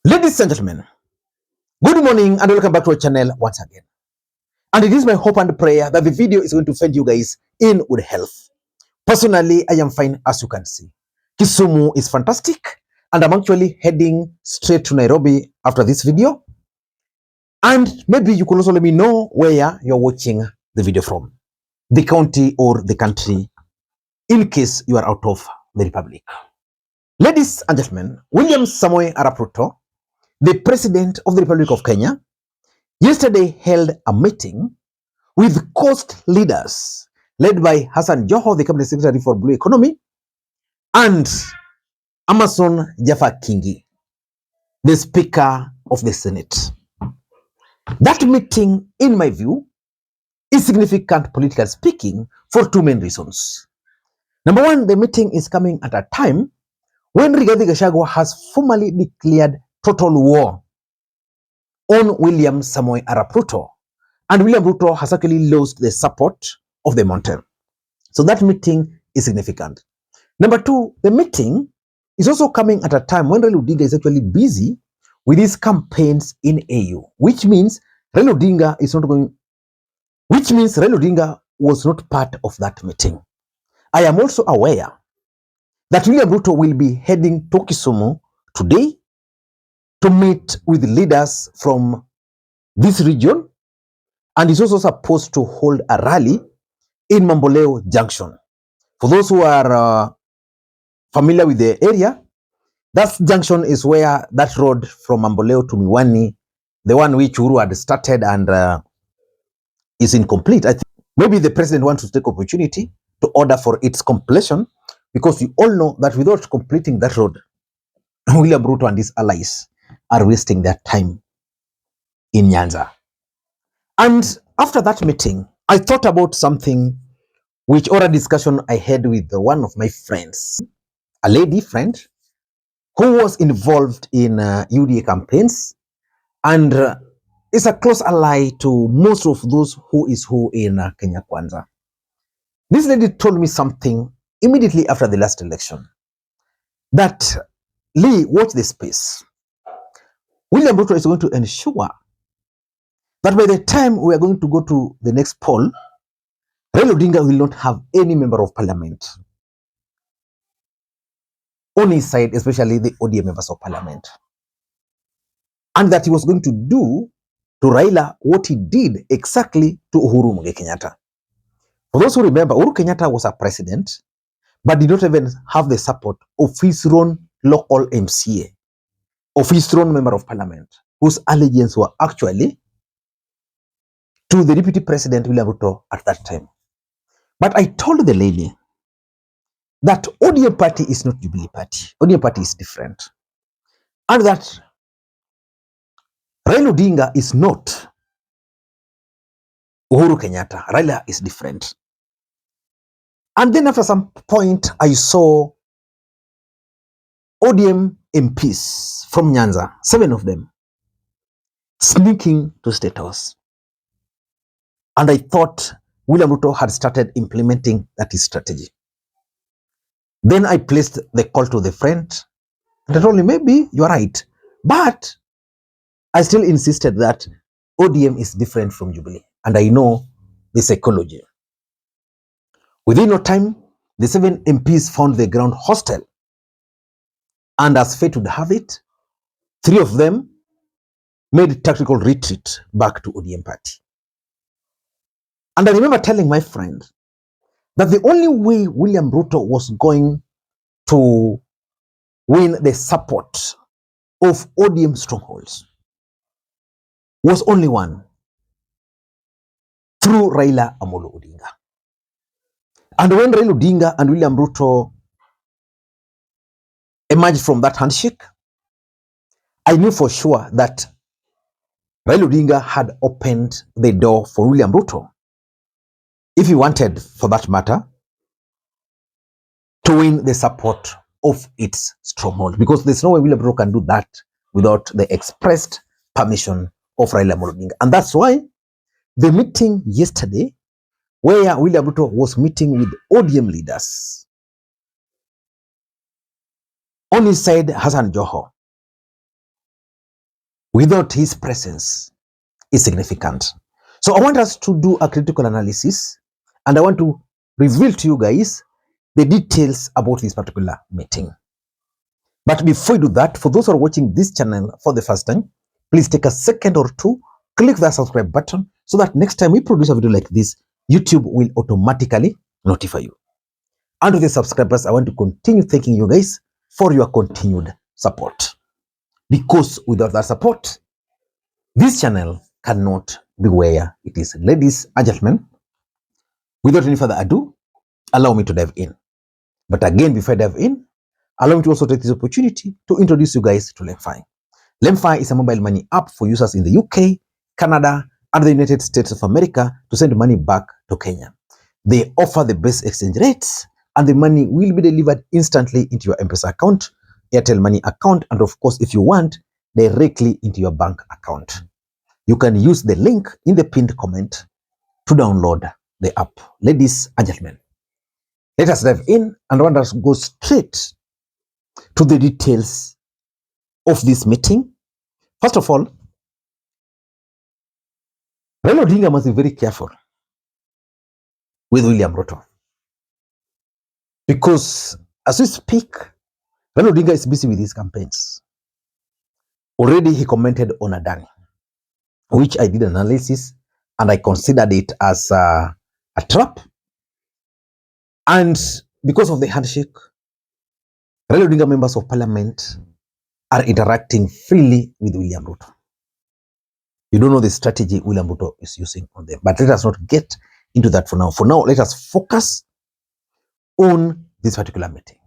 Ladies and gentlemen, good morning and welcome back to our channel once again. And it is my hope and prayer that the video is going to find you guys in good health. Personally, I am fine, as you can see. Kisumu is fantastic and I'm actually heading straight to Nairobi after this video. And maybe you could also let me know where you're watching the video from, the county or the country, in case you are out of the republic. Ladies and gentlemen, William Samoei Arap Ruto, the President of the Republic of Kenya, yesterday held a meeting with coast leaders led by Hassan Joho, the Cabinet Secretary for Blue Economy, and Amason Jaffa Kingi, the Speaker of the Senate. That meeting, in my view, is significant politically speaking for two main reasons. Number one, the meeting is coming at a time when Rigathi Gachagua has formally declared total war on William Samoei Arap Ruto, and William Ruto has actually lost the support of the mountain. So that meeting is significant. Number two, the meeting is also coming at a time when Raila Odinga is actually busy with his campaigns in AU, which means Raila Odinga was not part of that meeting. I am also aware that William Ruto will be heading to Kisumu today to meet with leaders from this region, and is also supposed to hold a rally in Mamboleo Junction. For those who are familiar with the area, that junction is where that road from Mamboleo to Miwani, the one which Uhuru had started and is incomplete. I think maybe the president wants to take opportunity to order for its completion, because you all know that without completing that road, William Ruto and his allies are wasting their time in Nyanza. And after that meeting, I thought about something which, or a discussion I had with one of my friends, a lady friend who was involved in UDA campaigns and is a close ally to most of those who is who in Kenya Kwanza. This lady told me something immediately after the last election, that Lee, watch this space. William Ruto is going to ensure that by the time we are going to go to the next poll, Raila Odinga will not have any member of parliament on his side, especially the ODM members of parliament. And that he was going to do to Raila what he did exactly to Uhuru Kenyatta. For those who remember, Uhuru Kenyatta was a president, but did not even have the support of his own local MCA, of his own member of parliament, whose allegiance were actually to the deputy president, William Ruto, at that time. But I told the lady that ODM party is not Jubilee party. ODM party is different. And that Raila Odinga is not Uhuru Kenyatta. Raila is different. And then after some point, I saw ODM MPs from Nyanza, 7 of them, sneaking to Statehouse. And I thought William Ruto had started implementing that strategy. Then I placed the call to the friend, and I told him, maybe you're right. But I still insisted that ODM is different from Jubilee, and I know the psychology. Within no time, the 7 MPs found the ground hostile. And as fate would have it, 3 of them made tactical retreat back to ODM party. And I remember telling my friend that the only way William Ruto was going to win the support of ODM strongholds was only one: through Raila Odinga. And when Raila Odinga and William Ruto emerged from that handshake, I knew for sure that Raila Odinga had opened the door for William Ruto, if he wanted, for that matter, to win the support of its stronghold. Because there's no way William Ruto can do that without the expressed permission of Raila Odinga. And that's why the meeting yesterday, where William Ruto was meeting with ODM leaders, on his side, Hassan Joho, without his presence is significant. So I want us to do a critical analysis, and I want to reveal to you guys the details about this particular meeting. But before we do that, for those who are watching this channel for the first time, please take a second or two, click that subscribe button so that next time we produce a video like this, YouTube will automatically notify you. And to the subscribers, I want to continue thanking you guys for your continued support. Because without that support, this channel cannot be where it is. Ladies and gentlemen, without any further ado, allow me to dive in. But again, before I dive in, allow me to also take this opportunity to introduce you guys to LemFi. LemFi is a mobile money app for users in the UK, Canada, and the United States of America to send money back to Kenya. They offer the best exchange rates, and the money will be delivered instantly into your M-Pesa account, Airtel Money account, and of course, if you want, directly into your bank account. You can use the link in the pinned comment to download the app. Ladies and gentlemen, let us dive in and want us to go straight to the details of this meeting. First of all, Raila Odinga must be very careful with William Ruto, because as we speak, Raila Odinga is busy with his campaigns. Already he commented on Adani, which I did analysis and I considered it as a trap. And because of the handshake, Raila Odinga members of parliament are interacting freely with William Ruto. You don't know the strategy William Ruto is using on them, but let us not get into that for now. For now, let us focus on this particular meeting.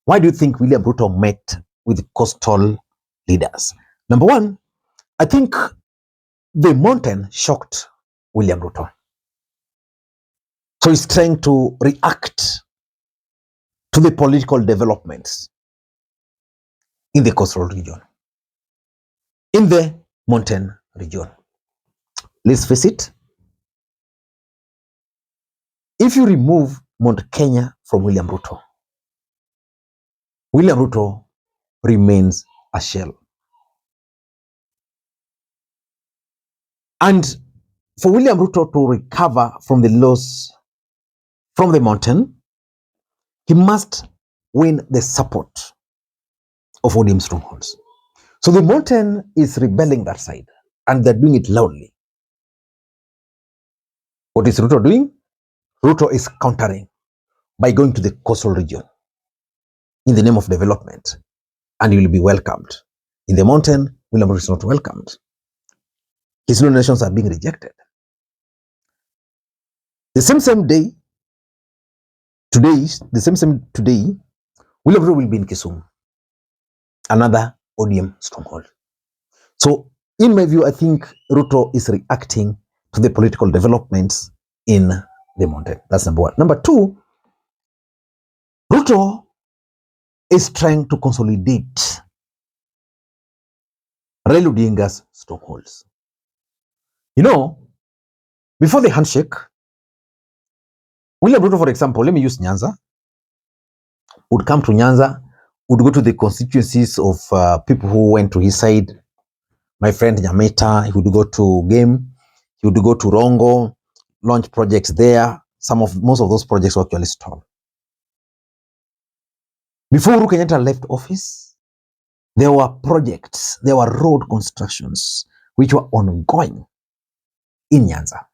Why do you think William Ruto met with coastal leaders? Number one, I think the mountain shocked William Ruto. So he's trying to react to the political developments in the coastal region, in the mountain region. Let's face it, if you remove Mount Kenya from William Ruto remains a shell. And for William Ruto to recover from the loss from the mountain, he must win the support of ODM strongholds. So the mountain is rebelling that side, and they're doing it loudly. What is Ruto doing? Ruto is countering by going to the coastal region in the name of development, and he will be welcomed. In the mountain, William Ruto is not welcomed. His donations are being rejected. The same day, William Ruto will be in Kisumu, another ODM stronghold. So, in my view, I think Ruto is reacting to the political developments in the mountain. That's number one. Number two, Ruto is trying to consolidate Raila Odinga's strongholds. You know, before the handshake, William Ruto, for example, let me use Nyanza, would come to Nyanza, would go to the constituencies of people who went to his side. My friend Nyameta, he would go to Game, he would go to Rongo, launch projects there. Most of those projects were actually stalled. Before Uhuru Kenyatta left office, there were projects, there were road constructions which were ongoing in Nyanza.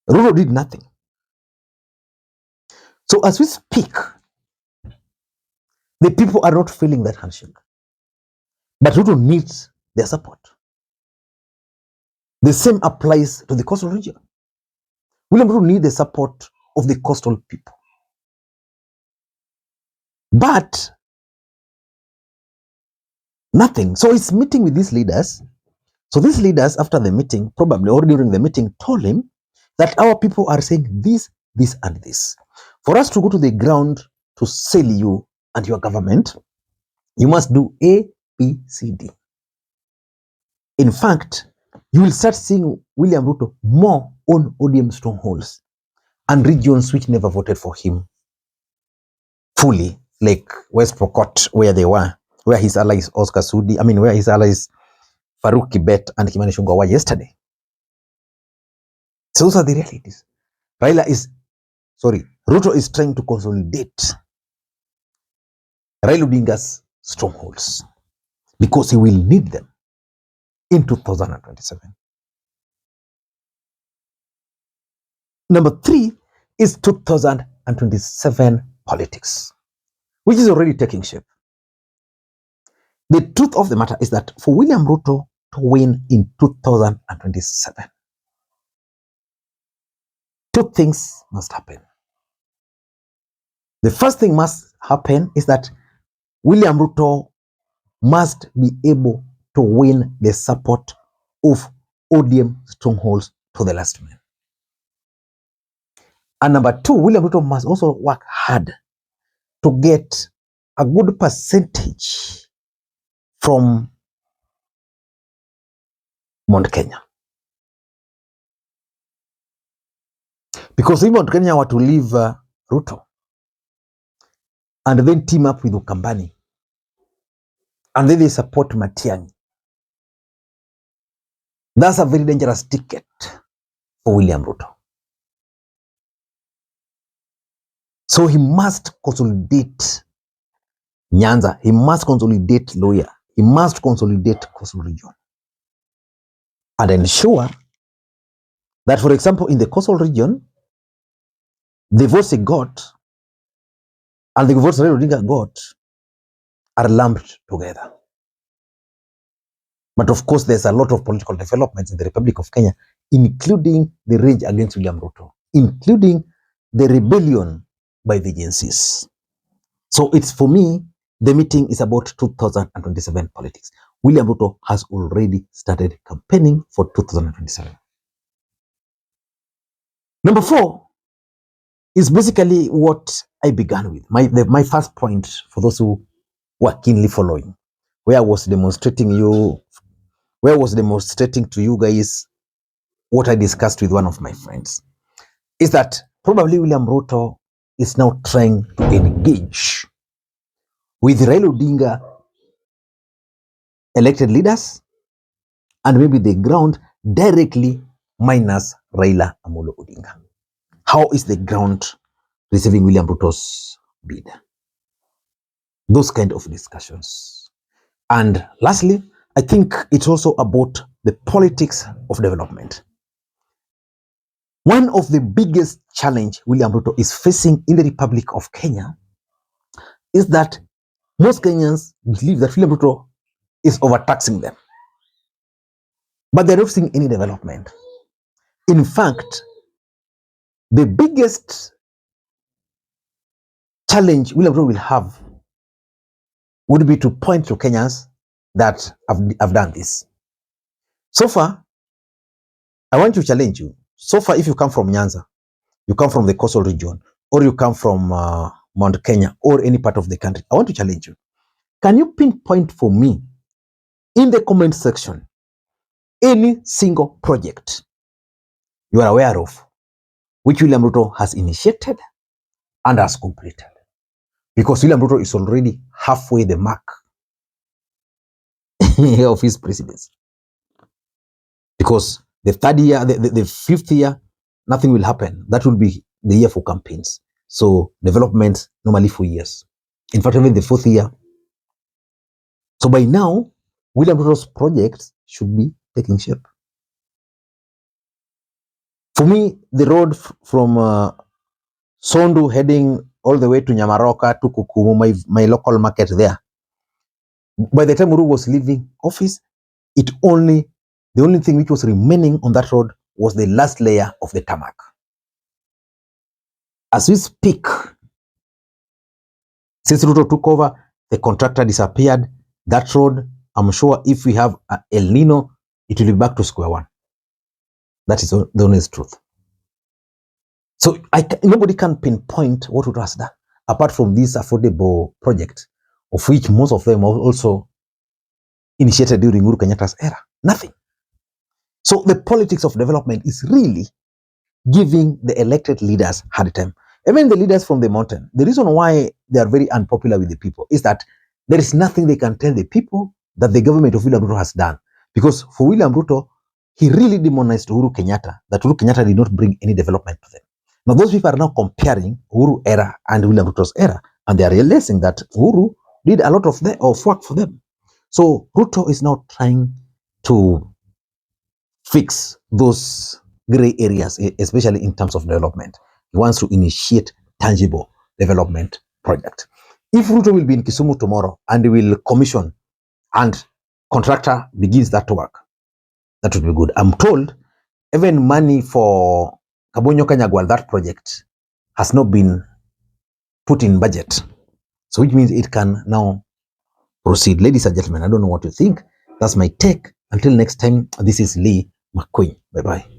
Ruto did nothing. So as we speak, the people are not feeling that handshake. But Ruto needs their support. The same applies to the coastal region. William Ruto needs the support of the coastal people. But nothing. So he's meeting with these leaders. So these leaders, after the meeting, probably or during the meeting, told him that our people are saying this, this, and this. For us to go to the ground to sell you and your government, you must do A, B, C, D. In fact, you will start seeing William Ruto more on ODM strongholds and regions which never voted for him fully, like West Pokot, where they were, where his allies Oscar Sudi, where his allies Farouk Kibet and Kimani Ichung'wah were yesterday. So those are the realities. Ruto is trying to consolidate Raila Odinga's strongholds because he will need them in 2027. Number 3 is 2027 politics, which is already taking shape. The truth of the matter is that for William Ruto to win in 2027, 2 things must happen. The first thing must happen is that William Ruto must be able to win the support of ODM strongholds to the last man. And number 2, William Ruto must also work hard to get a good percentage from Mount Kenya. Because if Mount Kenya were to leave Ruto and then team up with Ukambani, and then they support Matiang'i, that's a very dangerous ticket for William Ruto. So he must consolidate Nyanza, he must consolidate Loya, he must consolidate Coastal Region, and ensure that, for example, in the Coastal Region, the votes he got and the votes Raila Odinga got are lumped together. But of course, there's a lot of political developments in the Republic of Kenya, including the rage against William Ruto, including the rebellion by the agencies. So it's, for me, the meeting is about 2027 politics. William Ruto has already started campaigning for 2027. Number 4 is basically what I began with. My first point, for those who were keenly following, where I was demonstrating to you guys what I discussed with one of my friends, is that probably William Ruto is now trying to engage with Raila Odinga elected leaders and maybe the ground directly minus Raila Amolo Odinga. How is the ground receiving William Ruto's bid? Those kind of discussions. And lastly, I think it's also about the politics of development. One of the biggest challenge William Ruto is facing in the Republic of Kenya is that most Kenyans believe that William Ruto is overtaxing them. But they're not seeing any development. In fact, the biggest challenge William Ruto will have would be to point to Kenyans that have done this. So far, I want to challenge you. So far, if you come from Nyanza, you come from the coastal region, or you come from Mount Kenya, or any part of the country, I want to challenge you. Can you pinpoint for me in the comment section any single project you are aware of which William Ruto has initiated and has completed? Because William Ruto is already halfway the mark of his presidency. Because the 3rd year, the 5th year, nothing will happen. That will be the year for campaigns. So development normally 4 years. In fact, even the 4th year. So by now, William Ruto's projects should be taking shape. For me, the road from Sondu heading all the way to Nyamaroka to Kukumu, my local market there, by the time Uhuru was leaving office, the only thing which was remaining on that road was the last layer of the tarmac. As we speak, since Ruto took over, the contractor disappeared. That road, I'm sure if we have El Nino, it will be back to square one. That is the honest truth. So nobody can pinpoint what Ruto has done, apart from this affordable project, of which most of them are also initiated during Uhuru Kenyatta's era. Nothing. So the politics of development is really giving the elected leaders hard time. Even the leaders from the mountain, the reason why they are very unpopular with the people is that there is nothing they can tell the people that the government of William Ruto has done. Because for William Ruto, he really demonized Uhuru Kenyatta, that Uhuru Kenyatta did not bring any development to them. Now those people are now comparing Uhuru era and William Ruto's era, and they are realizing that Uhuru did a lot of work for them. So Ruto is now trying to fix those gray areas, especially in terms of development. He wants to initiate tangible development project. If Ruto will be in Kisumu tomorrow and will commission and contractor begins that work, that would be good. I'm told even money for Kabonyo Kanyagwal, that project, has not been put in budget. So which means it can now proceed. Ladies and gentlemen, I don't know what you think. That's my take. Until next time, this is Lee Makwiny. Bye-bye.